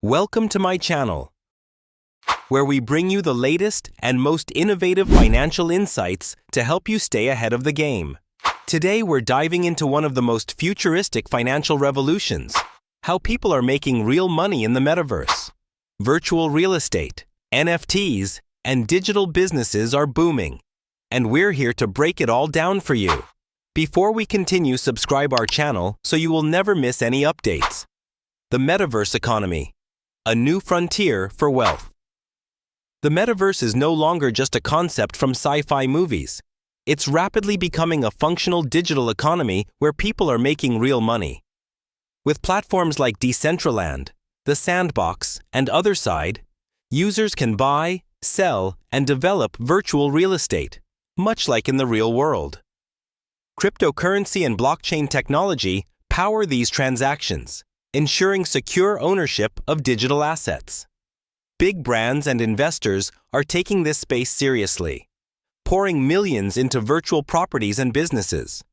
Welcome to my channel, where we bring you the latest and most innovative financial insights to help you stay ahead of the game. Today we're diving into one of the most futuristic financial revolutions, how people are making real money in the metaverse. Virtual real estate, NFTs, and digital businesses are booming, and we're here to break it all down for you. Before we continue, subscribe our channel so you will never miss any updates. The Metaverse economy, a new frontier for wealth. The metaverse is no longer just a concept from sci-fi movies. It's rapidly becoming a functional digital economy where people are making real money. With platforms like Decentraland, The Sandbox, and Otherside, users can buy, sell, and develop virtual real estate, much like in the real world. Cryptocurrency and blockchain technology power these transactions, ensuring secure ownership of digital assets. Big brands and investors are taking this space seriously, pouring millions into virtual properties and businesses.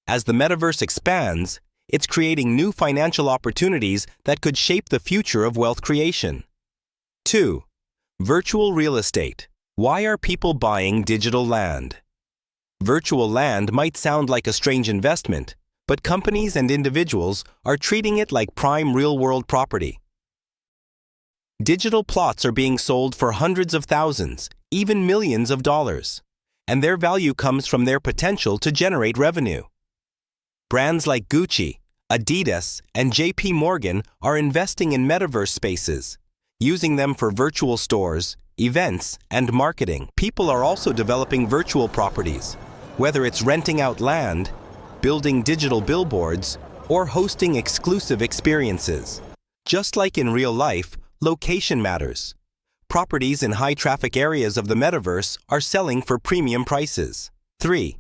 As the metaverse expands, it's creating new financial opportunities that could shape the future of wealth creation. 2. Virtual real estate. Why are people buying digital land? Virtual land might sound like a strange investment, but companies and individuals are treating it like prime real-world property. Digital plots are being sold for hundreds of thousands, even millions of dollars, and their value comes from their potential to generate revenue. Brands like Gucci, Adidas, and JP Morgan are investing in metaverse spaces, using them for virtual stores, events, and marketing. People are also developing virtual properties, whether it's renting out land, building digital billboards, or hosting exclusive experiences. Just like in real life, location matters. Properties in high-traffic areas of the metaverse are selling for premium prices. 3.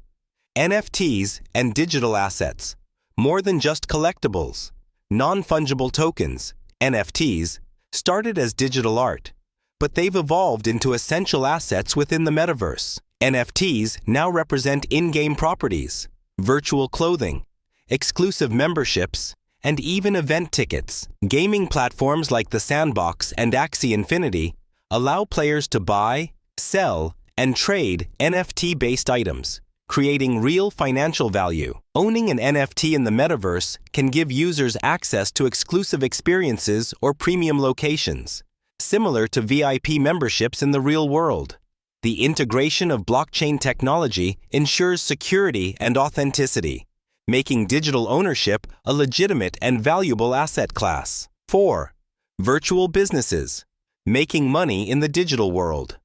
NFTs and digital assets. More than just collectibles. Non-fungible tokens, NFTs, started as digital art, but they've evolved into essential assets within the metaverse. NFTs now represent in-game properties, virtual clothing, exclusive memberships, and even event tickets. Gaming platforms like The Sandbox and Axie Infinity allow players to buy, sell, and trade NFT-based items, creating real financial value. Owning an NFT in the metaverse can give users access to exclusive experiences or premium locations, similar to VIP memberships in the real world. The integration of blockchain technology ensures security and authenticity, making digital ownership a legitimate and valuable asset class. 4. Virtual businesses. Making money in the digital world.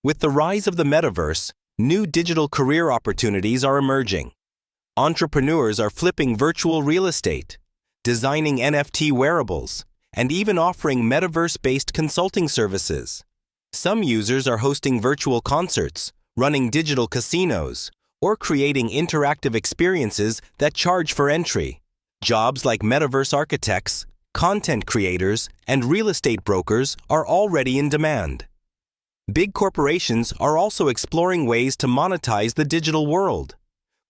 With the rise of the metaverse, new digital career opportunities are emerging. Entrepreneurs are flipping virtual real estate, designing NFT wearables, and even offering metaverse-based consulting services. Some users are hosting virtual concerts, running digital casinos, or creating interactive experiences that charge for entry. Jobs like metaverse architects, content creators, and real estate brokers are already in demand. Big corporations are also exploring ways to monetize the digital world,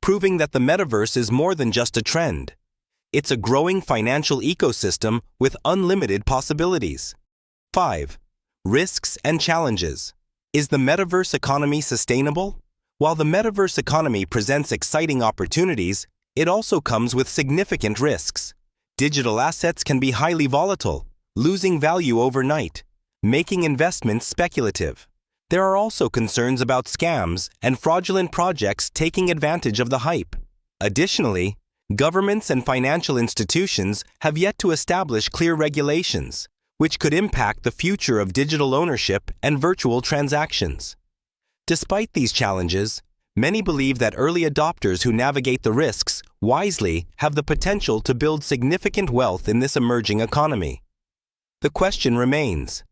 proving that the metaverse is more than just a trend. It's a growing financial ecosystem with unlimited possibilities. 5. Risks and challenges. Is the metaverse economy sustainable? While the metaverse economy presents exciting opportunities, it also comes with significant risks. Digital assets can be highly volatile, losing value overnight, making investments speculative. There are also concerns about scams and fraudulent projects taking advantage of the hype. Additionally, governments and financial institutions have yet to establish clear regulations, which could impact the future of digital ownership and virtual transactions. Despite these challenges, many believe that early adopters who navigate the risks wisely have the potential to build significant wealth in this emerging economy. The question remains,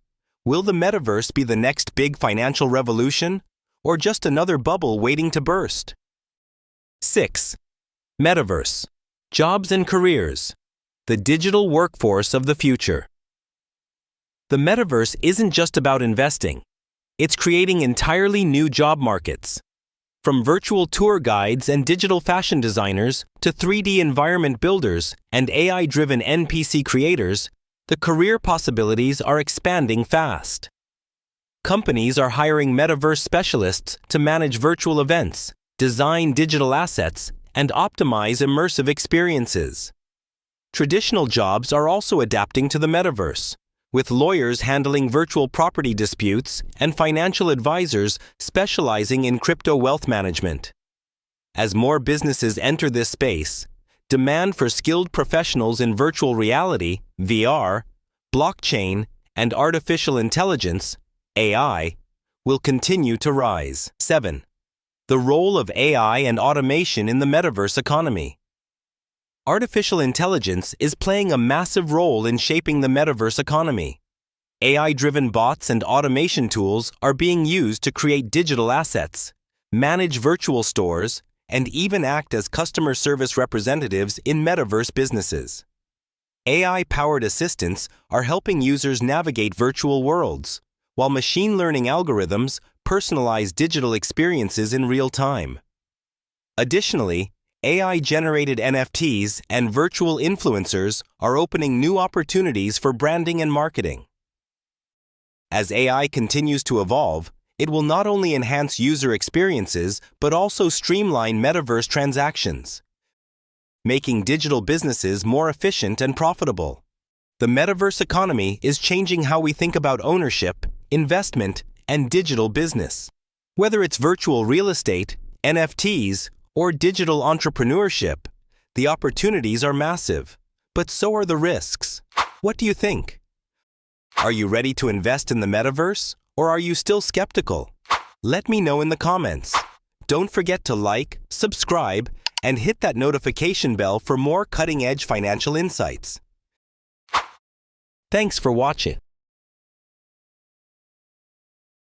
will the metaverse be the next big financial revolution, or just another bubble waiting to burst? 6. Metaverse. Jobs and careers. The digital workforce of the future. The metaverse isn't just about investing. It's creating entirely new job markets. From virtual tour guides and digital fashion designers to 3D environment builders and AI-driven NPC creators, The career possibilities are expanding fast. Companies are hiring Metaverse specialists to manage virtual events, design digital assets, and optimize immersive experiences. Traditional jobs are also adapting to the Metaverse, with lawyers handling virtual property disputes and financial advisors specializing in crypto wealth management. As more businesses enter this space, demand for skilled professionals in virtual reality, VR, blockchain, and artificial intelligence, AI, will continue to rise. 7. The role of AI and automation in the Metaverse economy. Artificial intelligence is playing a massive role in shaping the Metaverse economy. AI-driven bots and automation tools are being used to create digital assets, manage virtual stores, and even act as customer service representatives in Metaverse businesses. AI-powered assistants are helping users navigate virtual worlds, while machine learning algorithms personalize digital experiences in real time. Additionally, AI-generated NFTs and virtual influencers are opening new opportunities for branding and marketing. As AI continues to evolve, it will not only enhance user experiences but also streamline Metaverse transactions, making digital businesses more efficient and profitable. The Metaverse economy is changing how we think about ownership, investment, and digital business. Whether it's virtual real estate, NFTs, or digital entrepreneurship, the opportunities are massive, but so are the risks. What do you think? Are you ready to invest in the Metaverse, or are you still skeptical? Let me know in the comments. Don't forget to like, subscribe, and hit that notification bell for more cutting-edge financial insights. Thanks for watching.